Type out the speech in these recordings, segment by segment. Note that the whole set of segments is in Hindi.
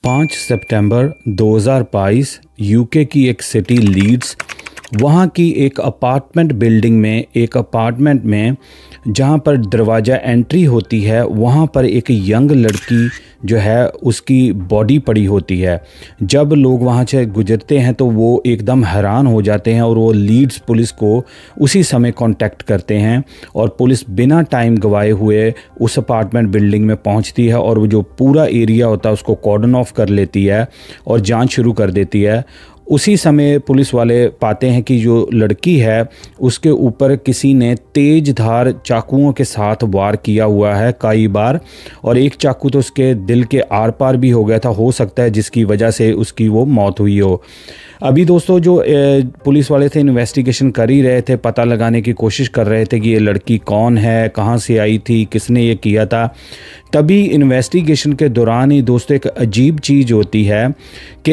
5 सितंबर 2022 यूके की एक सिटी लीड्स, वहाँ की एक अपार्टमेंट बिल्डिंग में, एक अपार्टमेंट में जहाँ पर दरवाज़ा एंट्री होती है, वहाँ पर एक यंग लड़की जो है उसकी बॉडी पड़ी होती है। जब लोग वहाँ से गुजरते हैं तो वो एकदम हैरान हो जाते हैं और वो लीड्स पुलिस को उसी समय कांटेक्ट करते हैं और पुलिस बिना टाइम गवाए हुए उस अपार्टमेंट बिल्डिंग में पहुँचती है और वो जो पूरा एरिया होता है उसको कॉर्डन ऑफ कर लेती है और जांच शुरू कर देती है। उसी समय पुलिस वाले पाते हैं कि जो लड़की है उसके ऊपर किसी ने तेज धार चाकुओं के साथ वार किया हुआ है कई बार, और एक चाकू तो उसके दिल के आर पार भी हो गया था, हो सकता है जिसकी वजह से उसकी वो मौत हुई हो। अभी दोस्तों जो पुलिस वाले थे इन्वेस्टिगेशन कर ही रहे थे, पता लगाने की कोशिश कर रहे थे कि ये लड़की कौन है, कहाँ से आई थी, किसने ये किया था। तभी इन्वेस्टिगेशन के दौरान ही दोस्तों एक अजीब चीज़ होती है कि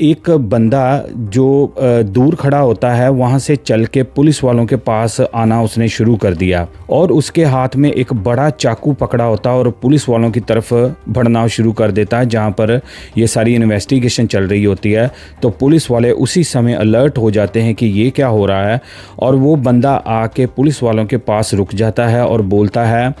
एक बंदा जो दूर खड़ा होता है वहाँ से चल के पुलिस वालों के पास आना उसने शुरू कर दिया और उसके हाथ में एक बड़ा चाकू पकड़ा होता है और पुलिस वालों की तरफ बढ़ना शुरू कर देता है जहाँ पर ये सारी इन्वेस्टिगेशन चल रही होती है। तो पुलिस वाले उसी समय अलर्ट हो जाते हैं कि ये क्या हो रहा है, और वो बंदा आके पुलिस वालों के पास रुक जाता है और बोलता है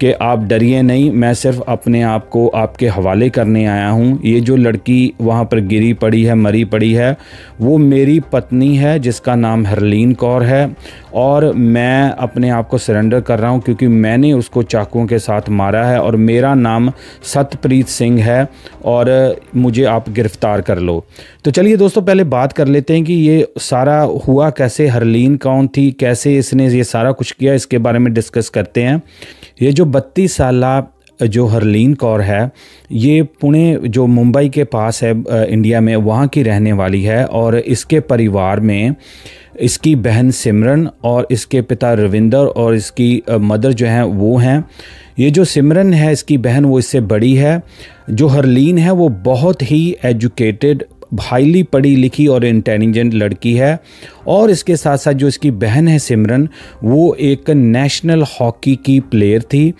कि आप डरिए नहीं, मैं सिर्फ अपने आप को आपके हवाले करने आया हूँ। ये जो लड़की वहाँ पर गिरी पड़ी है, मरी पड़ी है, वो मेरी पत्नी है जिसका नाम हरलीन कौर है, और मैं अपने आप को सरेंडर कर रहा हूँ क्योंकि मैंने उसको चाकुओं के साथ मारा है और मेरा नाम सतप्रीत सिंह है और मुझे आप गिरफ़्तार कर लो। तो चलिए दोस्तों पहले बात कर लेते हैं कि ये सारा हुआ कैसे, हरलीन कौन थी, कैसे इसने ये सारा कुछ किया, इसके बारे में डिस्कस करते हैं। ये जो 32 साला जो हरलीन कौर है, ये पुणे जो मुंबई के पास है इंडिया में, वहाँ की रहने वाली है और इसके परिवार में इसकी बहन सिमरन और इसके पिता रविंदर और इसकी मदर जो हैं वो हैं। ये जो सिमरन है इसकी बहन, वो इससे बड़ी है। जो हरलीन है वो बहुत ही एजुकेटेड, हाईली पढ़ी लिखी और इंटेलिजेंट लड़की है, और इसके साथ साथ जो इसकी बहन है सिमरन, वो एक नेशनल हॉकी की प्लेयर थी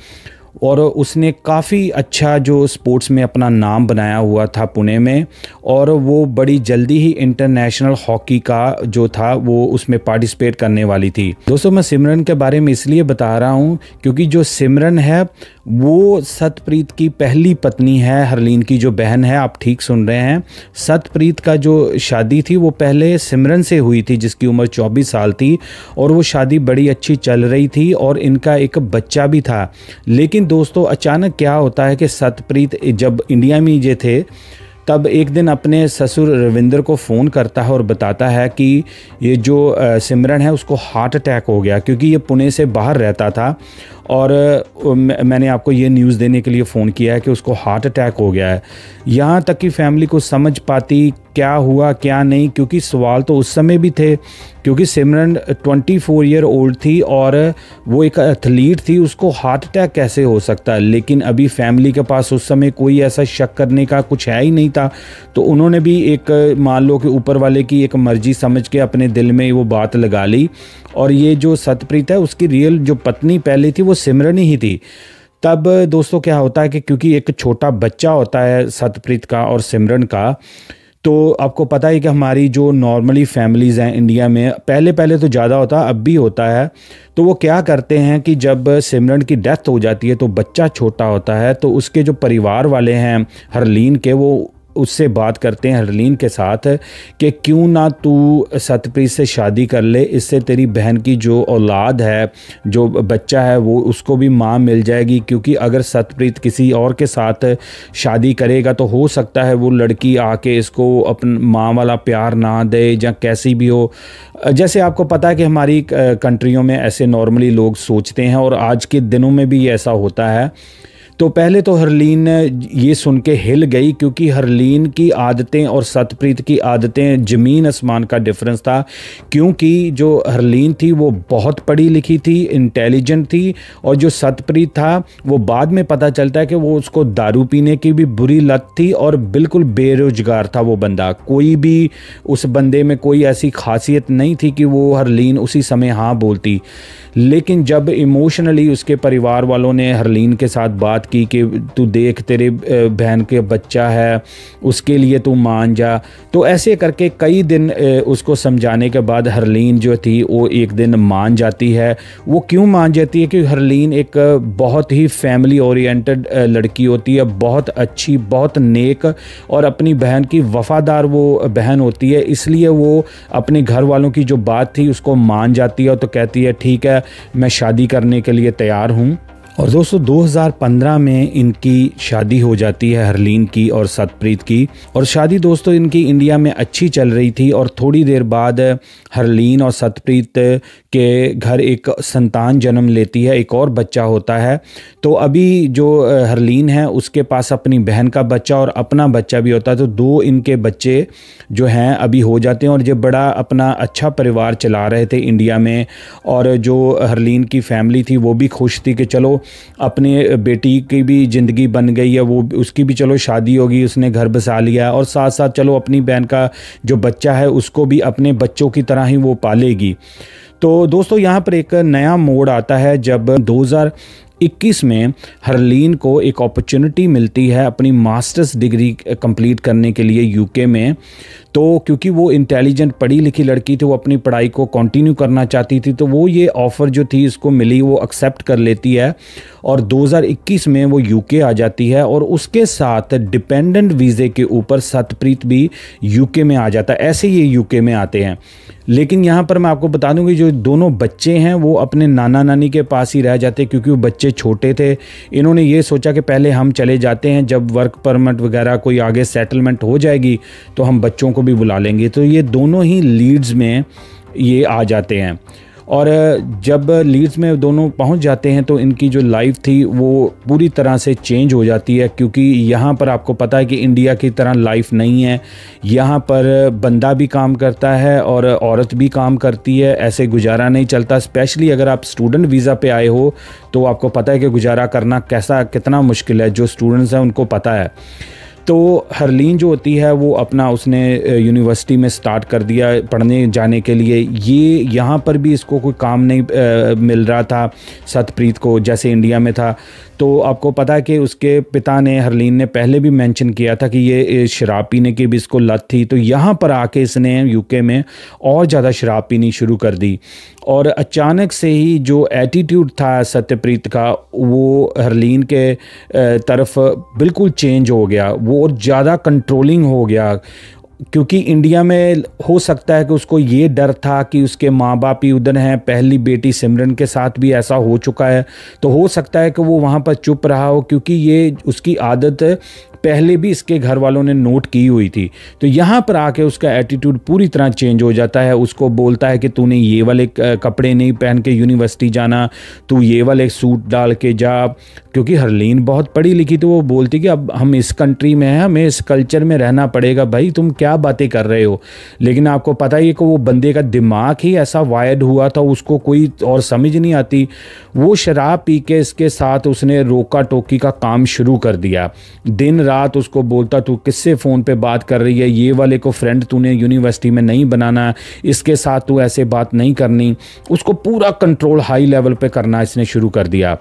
और उसने काफ़ी अच्छा जो स्पोर्ट्स में अपना नाम बनाया हुआ था पुणे में, और वो बड़ी जल्दी ही इंटरनेशनल हॉकी का जो था वो उसमें पार्टिसिपेट करने वाली थी। दोस्तों मैं सिमरन के बारे में इसलिए बता रहा हूँ क्योंकि जो सिमरन है वो सतप्रीत की पहली पत्नी है, हरलीन की जो बहन है, आप ठीक सुन रहे हैं। सतप्रीत का जो शादी थी वो पहले सिमरन से हुई थी जिसकी उम्र 24 साल थी, और वो शादी बड़ी अच्छी चल रही थी और इनका एक बच्चा भी था। लेकिन दोस्तों अचानक क्या होता है कि सतप्रीत जब इंडिया में जे थे तब एक दिन अपने ससुर रविंदर को फ़ोन करता है और बताता है कि ये जो सिमरन है उसको हार्ट अटैक हो गया, क्योंकि ये पुणे से बाहर रहता था और मैंने आपको ये न्यूज़ देने के लिए फ़ोन किया है कि उसको हार्ट अटैक हो गया है। यहाँ तक कि फैमिली को समझ पाती क्या हुआ क्या नहीं, क्योंकि सवाल तो उस समय भी थे, क्योंकि सिमरन 24 ईयर ओल्ड थी और वो एक एथलीट थी, उसको हार्ट अटैक कैसे हो सकता है। लेकिन अभी फैमिली के पास उस समय कोई ऐसा शक करने का कुछ है ही नहीं था, तो उन्होंने भी एक मान लो कि ऊपर वाले की एक मर्जी समझ के अपने दिल में वो बात लगा ली, और ये जो सतप्रीत है उसकी रियल जो पत्नी पहले थी वो सिमरन ही थी। तब दोस्तों क्या होता है कि क्योंकि एक छोटा बच्चा होता है सतप्रीत का और सिमरन का, तो आपको पता है कि हमारी जो नॉर्मली फैमिलीज़ हैं इंडिया में, पहले तो ज़्यादा होता, अब भी होता है, तो वो क्या करते हैं कि जब सिमरन की डेथ हो जाती है तो बच्चा छोटा होता है, तो उसके जो परिवार वाले हैं हरलीन के, वो उससे बात करते हैं हरलीन के साथ कि क्यों ना तू सतप्रीत से शादी कर ले, इससे तेरी बहन की जो औलाद है, जो बच्चा है, वो उसको भी माँ मिल जाएगी, क्योंकि अगर सतप्रीत किसी और के साथ शादी करेगा तो हो सकता है वो लड़की आके इसको अपन माँ वाला प्यार ना दे या कैसी भी हो। जैसे आपको पता है कि हमारी कंट्रियों में ऐसे नॉर्मली लोग सोचते हैं और आज के दिनों में भी ऐसा होता है। तो पहले तो हरलीन ये सुन के हिल गई, क्योंकि हरलीन की आदतें और सतप्रीत की आदतें ज़मीन आसमान का डिफरेंस था। क्योंकि जो हरलीन थी वो बहुत पढ़ी लिखी थी, इंटेलिजेंट थी, और जो सतप्रीत था वो बाद में पता चलता है कि वो उसको दारू पीने की भी बुरी लत थी और बिल्कुल बेरोजगार था वो बंदा। कोई भी उस बंदे में कोई ऐसी खासियत नहीं थी कि वो हरलीन उसी समय हाँ बोलती। लेकिन जब इमोशनली उसके परिवार वालों ने हरलीन के साथ बात की कि तू देख तेरे बहन के बच्चा है, उसके लिए तू मान जा, तो ऐसे करके कई दिन उसको समझाने के बाद हरलीन जो थी वो एक दिन मान जाती है। वो क्यों मान जाती है? कि हरलीन एक बहुत ही फैमिली ओरिएंटेड लड़की होती है, बहुत अच्छी, बहुत नेक और अपनी बहन की वफ़ादार वो बहन होती है, इसलिए वो अपने घर वालों की जो बात थी उसको मान जाती है। तो कहती है ठीक है, मैं शादी करने के लिए तैयार हूँ। और दोस्तों 2015 में इनकी शादी हो जाती है, हरलीन की और सतप्रीत की। और शादी दोस्तों इनकी इंडिया में अच्छी चल रही थी और थोड़ी देर बाद हरलीन और सतप्रीत के घर एक संतान जन्म लेती है, एक और बच्चा होता है। तो अभी जो हरलीन है उसके पास अपनी बहन का बच्चा और अपना बच्चा भी होता है, तो दो इनके बच्चे जो हैं अभी हो जाते हैं। और जब बड़ा अपना अच्छा परिवार चला रहे थे इंडिया में, और जो हरलीन की फैमिली थी वो भी खुश थी कि चलो अपने बेटी की भी ज़िंदगी बन गई है, वो उसकी भी चलो शादी होगी, उसने घर बसा लिया, और साथ साथ चलो अपनी बहन का जो बच्चा है उसको भी अपने बच्चों की तरह ही वो पालेगी। तो दोस्तों यहाँ पर एक नया मोड़ आता है जब 2021 में हरलीन को एक अपॉर्चुनिटी मिलती है अपनी मास्टर्स डिग्री कंप्लीट करने के लिए यूके में। तो क्योंकि वो इंटेलिजेंट पढ़ी लिखी लड़की थी, वो अपनी पढ़ाई को कंटिन्यू करना चाहती थी, तो वो ये ऑफ़र जो थी इसको मिली, वो एक्सेप्ट कर लेती है और 2021 में वो यूके आ जाती है। और उसके साथ डिपेंडेंट वीज़े के ऊपर सतप्रीत भी यूके में आ जाता है। ऐसे ये यूके में आते हैं। लेकिन यहाँ पर मैं आपको बता दूँ कि जो दोनों बच्चे हैं वो अपने नाना नानी के पास ही रह जाते, क्योंकि वो बच्चे छोटे थे। इन्होंने ये सोचा कि पहले हम चले जाते हैं, जब वर्क परमिट वगैरह कोई आगे सेटलमेंट हो जाएगी तो हम बच्चों को भी बुला लेंगे। तो ये दोनों ही लीड्स में ये आ जाते हैं। और जब लीड्स में दोनों पहुंच जाते हैं तो इनकी जो लाइफ थी वो पूरी तरह से चेंज हो जाती है, क्योंकि यहाँ पर आपको पता है कि इंडिया की तरह लाइफ नहीं है। यहाँ पर बंदा भी काम करता है और औरत भी काम करती है, ऐसे गुजारा नहीं चलता। स्पेशली अगर आप स्टूडेंट वीज़ा पे आए हो तो आपको पता है कि गुजारा करना कितना मुश्किल है, जो स्टूडेंट्स हैं उनको पता है। तो हरलीन जो होती है वो अपना उसने यूनिवर्सिटी में स्टार्ट कर दिया पढ़ने जाने के लिए। ये यहाँ पर भी इसको कोई काम नहीं मिल रहा था सतप्रीत को, जैसे इंडिया में था। तो आपको पता है कि उसके पिता ने, हरलीन ने पहले भी मेंशन किया था कि ये शराब पीने की भी इसको लत थी। तो यहाँ पर आके इसने यूके में और ज़्यादा शराब पीनी शुरू कर दी और अचानक से ही जो एटीट्यूड था सत्यप्रीत का वो हरलीन के तरफ बिल्कुल चेंज हो गया। वो और ज़्यादा कंट्रोलिंग हो गया, क्योंकि इंडिया में हो सकता है कि उसको ये डर था कि उसके माँ बाप ही उधर हैं। पहली बेटी सिमरन के साथ भी ऐसा हो चुका है, तो हो सकता है कि वो वहाँ पर चुप रहा हो, क्योंकि ये उसकी आदत पहले भी इसके घर वालों ने नोट की हुई थी। तो यहाँ पर आके उसका एटीट्यूड पूरी तरह चेंज हो जाता है। उसको बोलता है कि तूने ये वाले कपड़े नहीं पहन के यूनिवर्सिटी जाना, तू ये वाले सूट डाल के जा। क्योंकि हरलीन बहुत पढ़ी लिखी, तो वो बोलती कि अब हम इस कंट्री में हैं, हमें इस कल्चर में रहना पड़ेगा, भाई तुम क्या बातें कर रहे हो। लेकिन आपको पता ही है कि वो बंदे का दिमाग ही ऐसा वायर्ड हुआ था, उसको कोई और समझ नहीं आती। वो शराब पी के इसके साथ उसने रोका टोकी का काम शुरू कर दिया। दिन रात उसको बोलता तू किससे फ़ोन पे बात कर रही है, ये वाले को फ्रेंड तूने यूनिवर्सिटी में नहीं बनाना, इसके साथ तू ऐसे बात नहीं करनी। उसको पूरा कंट्रोल हाई लेवल पे करना इसने शुरू कर दिया।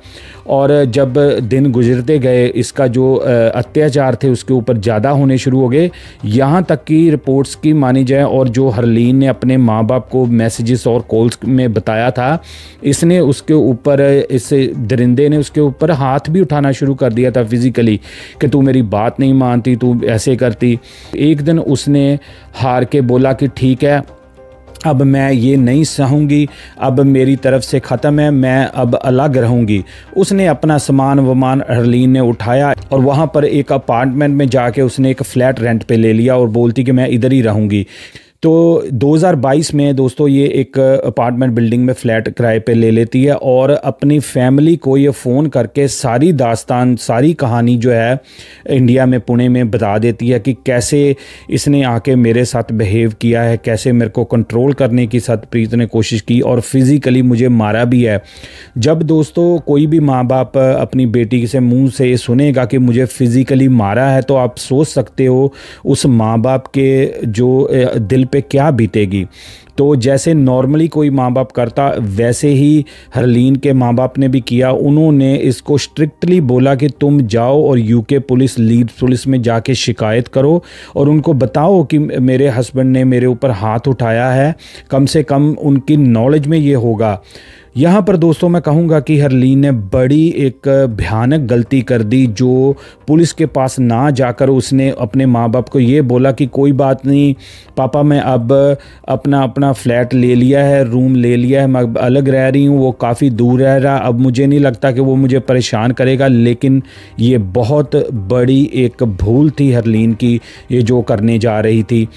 और जब दिन गुजरते गए इसका जो अत्याचार थे उसके ऊपर ज़्यादा होने शुरू हो गए, यहाँ तक कि रिपोर्ट्स की मानी जाए और जो हरलीन ने अपने माँ बाप को मैसेजेस और कॉल्स में बताया था, इसने उसके ऊपर, इस दरिंदे ने उसके ऊपर हाथ भी उठाना शुरू कर दिया था फिज़िकली, कि तू मेरी बात नहीं मानती, तू ऐसे करती। एक दिन उसने हार के बोला कि ठीक है, अब मैं ये नहीं सहूँगी, अब मेरी तरफ से ख़त्म है, मैं अब अलग रहूँगी। उसने अपना सामान वमान हरलीन ने उठाया और वहाँ पर एक अपार्टमेंट में जाके उसने एक फ़्लैट रेंट पे ले लिया और बोलती कि मैं इधर ही रहूँगी। तो 2022 में दोस्तों ये एक अपार्टमेंट बिल्डिंग में फ़्लैट किराए पे ले लेती है और अपनी फैमिली को ये फ़ोन करके सारी दास्तान, सारी कहानी जो है इंडिया में, पुणे में बता देती है कि कैसे इसने आके मेरे साथ बिहेव किया है, कैसे मेरे को कंट्रोल करने की सतप्रीत ने कोशिश की और फिज़िकली मुझे मारा भी है। जब दोस्तों कोई भी माँ बाप अपनी बेटी से मुँह से सुनेगा कि मुझे फ़िज़िकली मारा है, तो आप सोच सकते हो उस माँ बाप के जो दिल पे क्या बीतेगी। तो जैसे नॉर्मली कोई माँ बाप करता वैसे ही हरलीन के माँ बाप ने भी किया। उन्होंने इसको स्ट्रिक्टली बोला कि तुम जाओ और यूके पुलिस लीड पुलिस में जाके शिकायत करो और उनको बताओ कि मेरे हस्बैंड ने मेरे ऊपर हाथ उठाया है, कम से कम उनकी नॉलेज में ये होगा। यहाँ पर दोस्तों मैं कहूँगा कि हरलीन ने बड़ी एक भयानक गलती कर दी, जो पुलिस के पास ना जाकर उसने अपने माँ बाप को ये बोला कि कोई बात नहीं पापा, मैं अब अपना फ्लैट ले लिया है, रूम ले लिया है, मैं अब अलग रह रही हूँ, वो काफ़ी दूर रह रहा, अब मुझे नहीं लगता कि वो मुझे परेशान करेगा। लेकिन ये बहुत बड़ी एक भूल थी हरलीन की, ये जो करने जा रही थी।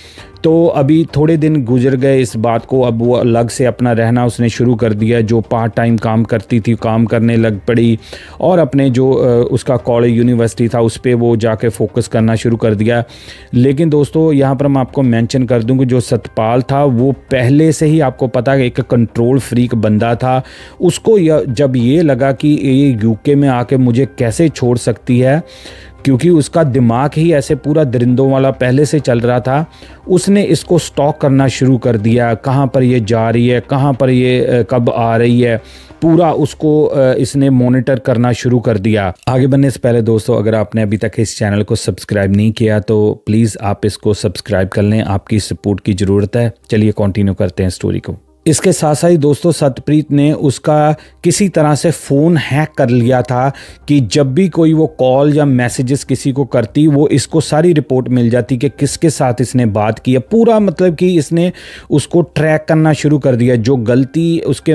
तो अभी थोड़े दिन गुजर गए इस बात को, अब वो अलग से अपना रहना उसने शुरू कर दिया। जो पार्ट टाइम काम करती थी काम करने लग पड़ी और अपने जो उसका कॉलेज यूनिवर्सिटी था उस पर वो जाके फोकस करना शुरू कर दिया। लेकिन दोस्तों यहाँ पर मैं आपको मेंशन कर दूं कि जो सतपाल था वो पहले से ही आपको पता है एक कंट्रोल फ्रीक बंदा था। उसको जब ये लगा कि ये यूके में आके मुझे कैसे छोड़ सकती है, क्योंकि उसका दिमाग ही ऐसे पूरा दरिंदों वाला पहले से चल रहा था, उसने इसको स्टॉक करना शुरू कर दिया। कहाँ पर ये जा रही है, कहाँ पर ये कब आ रही है, पूरा उसको इसने मॉनिटर करना शुरू कर दिया। आगे बढ़ने से पहले दोस्तों, अगर आपने अभी तक इस चैनल को सब्सक्राइब नहीं किया तो प्लीज़ आप इसको सब्सक्राइब कर लें, आपकी सपोर्ट की ज़रूरत है। चलिए कंटिन्यू करते हैं स्टोरी को। इसके साथ साथ दोस्तों सतप्रीत ने उसका किसी तरह से फ़ोन हैक कर लिया था कि जब भी कोई वो कॉल या मैसेजेस किसी को करती वो इसको सारी रिपोर्ट मिल जाती कि किसके साथ इसने बात की है। पूरा मतलब कि इसने उसको ट्रैक करना शुरू कर दिया। जो गलती उसके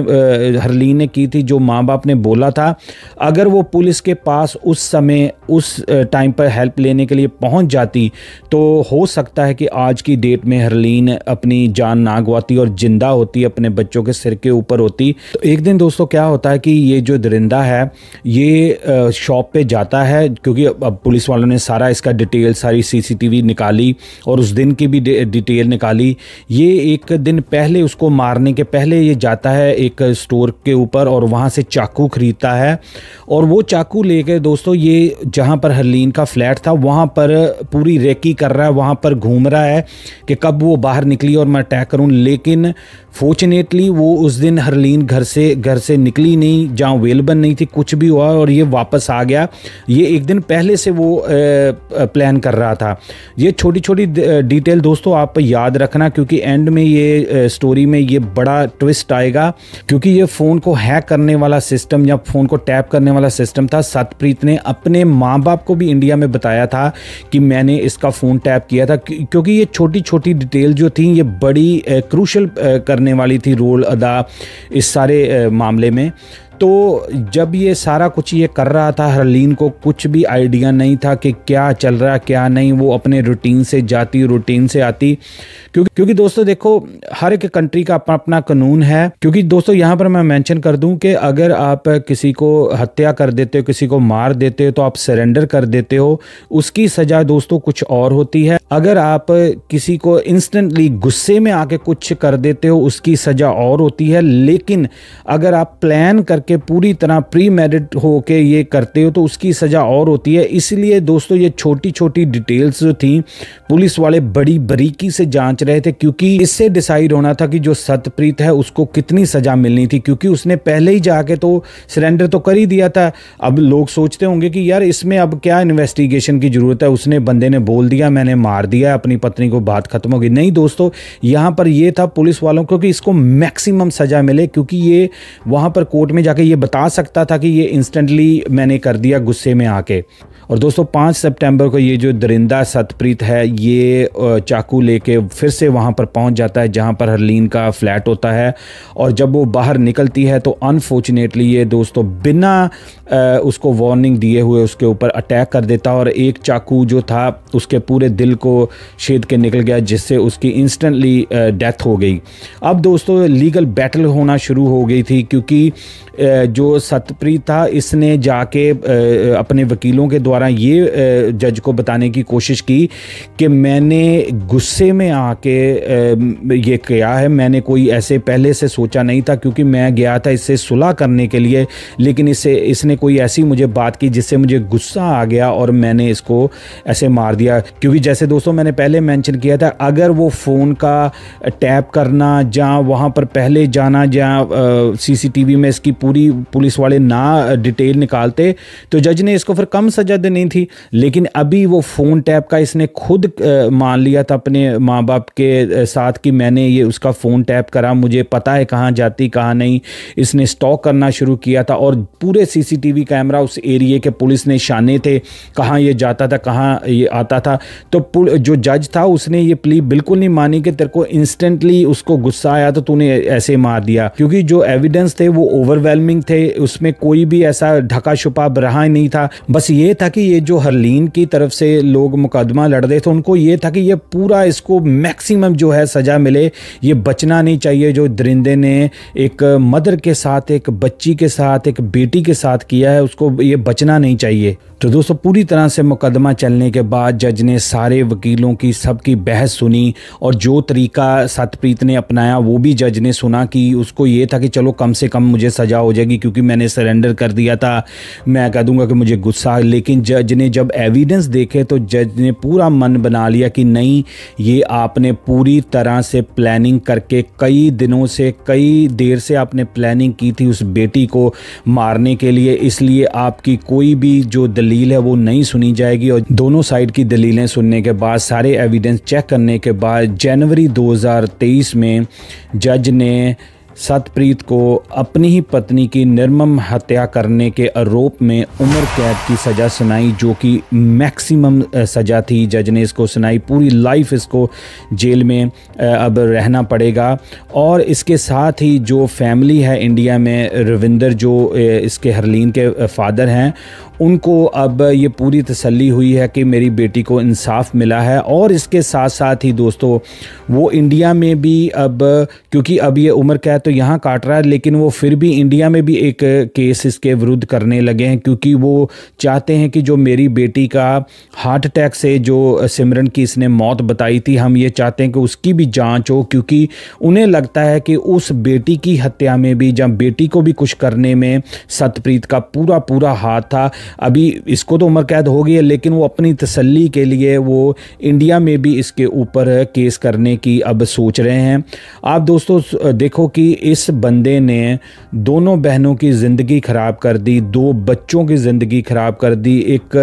हरलीन ने की थी, जो माँ बाप ने बोला था, अगर वो पुलिस के पास उस समय उस टाइम पर हेल्प लेने के लिए पहुँच जाती तो हो सकता है कि आज की डेट में हरलीन अपनी जान ना गवाती और ज़िंदा होती, अपने बच्चों के सिर के ऊपर होती। तो एक दिन दोस्तों क्या होता है कि ये जो दरिंदा है ये शॉप पे जाता है, क्योंकि अब पुलिस वालों ने सारा इसका डिटेल, सारी सीसीटीवी निकाली और उस दिन की भी डिटेल निकाली। ये एक दिन पहले उसको मारने के पहले ये जाता है एक स्टोर के ऊपर और वहाँ से चाकू खरीदता है और वो चाकू लेके दोस्तों ये जहाँ पर हरलीन का फ्लैट था वहाँ पर पूरी रेकी कर रहा है, वहाँ पर घूम रहा है कि कब वो बाहर निकली और मैं अटैक करूँ। लेकिन फॉर्चुनेटली वो उस दिन हरलीन घर से निकली नहीं, जहाँ अवेलेबल नहीं थी, कुछ भी हुआ और ये वापस आ गया। ये एक दिन पहले से वो प्लान कर रहा था। ये छोटी छोटी डिटेल दोस्तों आप याद रखना, क्योंकि एंड में ये स्टोरी में ये बड़ा ट्विस्ट आएगा, क्योंकि ये फ़ोन को हैक करने वाला सिस्टम या फ़ोन को टैप करने वाला सिस्टम था। सतप्रीत ने अपने माँ बाप को भी इंडिया में बताया था कि मैंने इसका फ़ोन टैप किया था, क्योंकि ये छोटी छोटी डिटेल जो थी ये बड़ी क्रूशल करने वाली थी रोल अदा इस सारे मामले में। तो जब ये सारा कुछ ये कर रहा था, हरलीन को कुछ भी आइडिया नहीं था कि क्या चल रहा है क्या नहीं। वो अपने रूटीन से जाती, रूटीन से आती, क्योंकि दोस्तों देखो हर एक कंट्री का अपना अपना कानून है। क्योंकि दोस्तों यहाँ पर मैं मेंशन कर दूं कि अगर आप किसी को हत्या कर देते हो, किसी को मार देते हो तो आप सरेंडर कर देते हो, उसकी सज़ा दोस्तों कुछ और होती है। अगर आप किसी को इंस्टेंटली गुस्से में आके कुछ कर देते हो उसकी सज़ा और होती है। लेकिन अगर आप प्लान करके पूरी तरह प्री मेडिट होके ये करते हो तो उसकी सज़ा और होती है। इसलिए दोस्तों ये छोटी छोटी डिटेल्स जो थी पुलिस वाले बड़ी बारीकी से जांच रहे थे, क्योंकि इससे डिसाइड होना था कि जो सतप्रीत है उसको कितनी सज़ा मिलनी थी, क्योंकि उसने पहले ही जाके तो सरेंडर तो कर ही दिया था। अब लोग सोचते होंगे कि यार इसमें अब क्या इन्वेस्टिगेशन की ज़रूरत है, उसने बंदे ने बोल दिया मैंने मार दिया अपनी पत्नी को, बात खत्म हो गई। नहीं दोस्तों, यहाँ पर ये था पुलिस वालों को कि इसको मैक्सिमम सज़ा मिले, क्योंकि ये वहाँ पर कोर्ट में जाके ये बता सकता था कि ये इंस्टेंटली मैंने कर दिया गुस्से में आके। और दोस्तों 5 सितंबर को ये जो दरिंदा सतप्रीत है ये चाकू लेके फिर से वहाँ पर पहुँच जाता है जहाँ पर हरलीन का फ्लैट होता है। और जब वो बाहर निकलती है तो अनफॉर्चुनेटली ये दोस्तों बिना उसको वार्निंग दिए हुए उसके ऊपर अटैक कर देता और एक चाकू जो था उसके पूरे दिल को छेद के निकल गया, जिससे उसकी इंस्टेंटली डेथ हो गई। अब दोस्तों लीगल बैटल होना शुरू हो गई थी, क्योंकि जो सतप्रीत था इसने जाके अपने वकीलों के द्वारा द्वारा ये जज को बताने की कोशिश की कि मैंने गुस्से में आके ये किया है, मैंने कोई ऐसे पहले से सोचा नहीं था, क्योंकि मैं गया था इससे सुलह करने के लिए, लेकिन इसने कोई ऐसी मुझे बात की जिससे मुझे गुस्सा आ गया और मैंने इसको ऐसे मार दिया। क्योंकि जैसे दोस्तों मैंने पहले मेंशन किया था, अगर वो फ़ोन का टैप करना, जहाँ वहाँ पर पहले जाना, जहाँ सीसीटीवी में इसकी पूरी पुलिस वाले ना डिटेल निकालते, तो जज ने इसको फिर कम सजा देनी थी। लेकिन अभी वो फ़ोन टैप का इसने खुद मान लिया था अपने माँ बाप के साथ कि मैंने ये उसका फ़ोन टैप करा, मुझे पता है कहाँ जाती कहाँ नहीं। इसने स्टॉक करना शुरू किया था और पूरे सीसीटीवी कैमरा उस एरिया के पुलिस ने छाने थे, कहाँ ये जाता था कहाँ ये आता था। तो जो जज था उसने ये प्ली बिल्कुल नहीं मानी कि तेरे को इंस्टेंटली उसको गुस्सा आया तो तूने ऐसे मार दिया, क्योंकि जो एविडेंस थे वो ओवरवेलमिंग थे, उसमें कोई भी ऐसा ढका छुपा रहा ही नहीं था। बस ये था कि ये जो हरलीन की तरफ से लोग मुकदमा लड़ रहे थे, उनको ये था कि ये पूरा इसको मैक्सिमम जो है सजा मिले, ये बचना नहीं चाहिए। जो दरिंदे ने एक मदर के साथ, एक बच्ची के साथ, एक बेटी के साथ किया है, उसको ये बचना नहीं चाहिए। तो दोस्तों पूरी तरह से मुकदमा चलने के बाद जज ने सारे वकीलों की सबकी बहस सुनी और जो तरीका सतप्रीत ने अपनाया वो भी जज ने सुना कि उसको ये था कि चलो कम से कम मुझे सज़ा हो जाएगी क्योंकि मैंने सरेंडर कर दिया था, मैं कह दूंगा कि मुझे गुस्सा। लेकिन जज ने जब एविडेंस देखे तो जज ने पूरा मन बना लिया कि नहीं, ये आपने पूरी तरह से प्लानिंग करके कई दिनों से, कई देर से आपने प्लानिंग की थी उस बेटी को मारने के लिए, इसलिए आपकी कोई भी जो दलील है वो नहीं सुनी जाएगी। और दोनों साइड की दलीलें सुनने के बाद, सारे एविडेंस चेक करने के बाद जनवरी 2023 में जज ने सतप्रीत को अपनी ही पत्नी की निर्मम हत्या करने के आरोप में उम्र कैद की सज़ा सुनाई, जो कि मैक्सिमम सज़ा थी। जज ने इसको सुनाई, पूरी लाइफ इसको जेल में अब रहना पड़ेगा। और इसके साथ ही जो फैमिली है इंडिया में, रविंदर जो इसके हरलीन के फादर हैं, उनको अब ये पूरी तसल्ली हुई है कि मेरी बेटी को इंसाफ मिला है। और इसके साथ साथ ही दोस्तों वो इंडिया में भी अब, क्योंकि अब ये उम्र कैद तो यहाँ काट रहा है, लेकिन वो फिर भी इंडिया में भी एक केस इसके विरुद्ध करने लगे हैं, क्योंकि वो चाहते हैं कि जो मेरी बेटी का हार्ट अटैक से जो सिमरन की इसने मौत बताई थी, हम ये चाहते हैं कि उसकी भी जांच हो, क्योंकि उन्हें लगता है कि उस बेटी की हत्या में भी, जब बेटी को भी कुछ करने में सतप्रीत का पूरा हाथ था। अभी इसको तो उम्र कैद हो गई है, लेकिन वो अपनी तसल्ली के लिए वो इंडिया में भी इसके ऊपर केस करने की अब सोच रहे हैं। आप दोस्तों देखो कि इस बंदे ने दोनों बहनों की ज़िंदगी ख़राब कर दी, 2 बच्चों की ज़िंदगी ख़राब कर दी। एक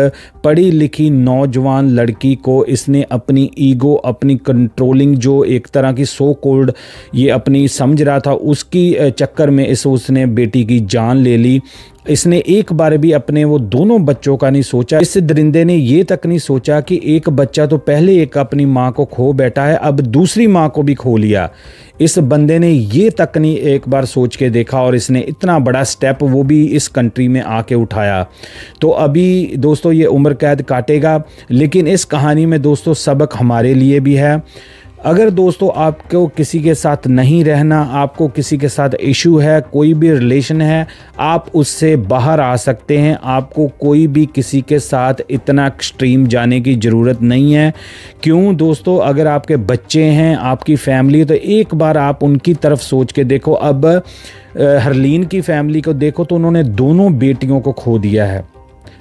पढ़ी लिखी नौजवान लड़की को इसने अपनी ईगो, अपनी कंट्रोलिंग, जो एक तरह की सो कॉल्ड ये अपनी समझ रहा था, उसकी चक्कर में उसने बेटी की जान ले ली। इसने एक बार भी अपने वो दोनों बच्चों का नहीं सोचा। इस दरिंदे ने ये तक नहीं सोचा कि एक बच्चा तो पहले एक अपनी माँ को खो बैठा है, अब दूसरी माँ को भी खो लिया। इस बंदे ने ये तक नहीं एक बार सोच के देखा, और इसने इतना बड़ा स्टेप वो भी इस कंट्री में आके उठाया। तो अभी दोस्तों ये उम्र कैद काटेगा, लेकिन इस कहानी में दोस्तों सबक हमारे लिए भी है। अगर दोस्तों आपको किसी के साथ नहीं रहना, आपको किसी के साथ इशू है, कोई भी रिलेशन है, आप उससे बाहर आ सकते हैं। आपको कोई भी किसी के साथ इतना एक्सट्रीम जाने की ज़रूरत नहीं है। क्यों दोस्तों, अगर आपके बच्चे हैं, आपकी फैमिली, तो एक बार आप उनकी तरफ सोच के देखो। अब हरलीन की फैमिली को देखो तो उन्होंने दोनों बेटियों को खो दिया है।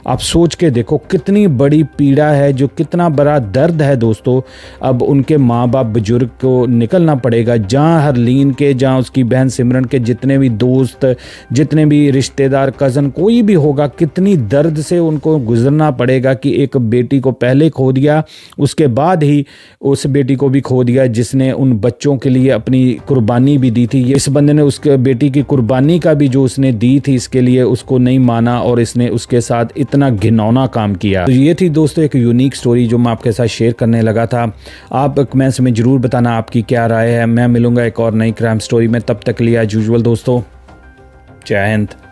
आप सोच के देखो कितनी बड़ी पीड़ा है, जो कितना बड़ा दर्द है दोस्तों। अब उनके माँ बाप बुजुर्ग को निकलना पड़ेगा, जहाँ हरलीन के, जहाँ उसकी बहन सिमरन के जितने भी दोस्त, जितने भी रिश्तेदार, कज़न, कोई भी होगा, कितनी दर्द से उनको गुजरना पड़ेगा कि एक बेटी को पहले खो दिया, उसके बाद ही उस बेटी को भी खो दिया जिसने उन बच्चों के लिए अपनी कुर्बानी भी दी थी। इस बंदे ने उसके बेटी की कुर्बानी का भी जो उसने दी थी इसके लिए, उसको नहीं माना और इसने उसके साथ इतना घिनौना काम किया। तो ये थी दोस्तों एक यूनिक स्टोरी जो मैं आपके साथ शेयर करने लगा था। आप कमेंट्स में जरूर बताना आपकी क्या राय है। मैं मिलूंगा एक और नई क्राइम स्टोरी में, तब तक के लिए एज यूजुअल दोस्तों, जय हिंद।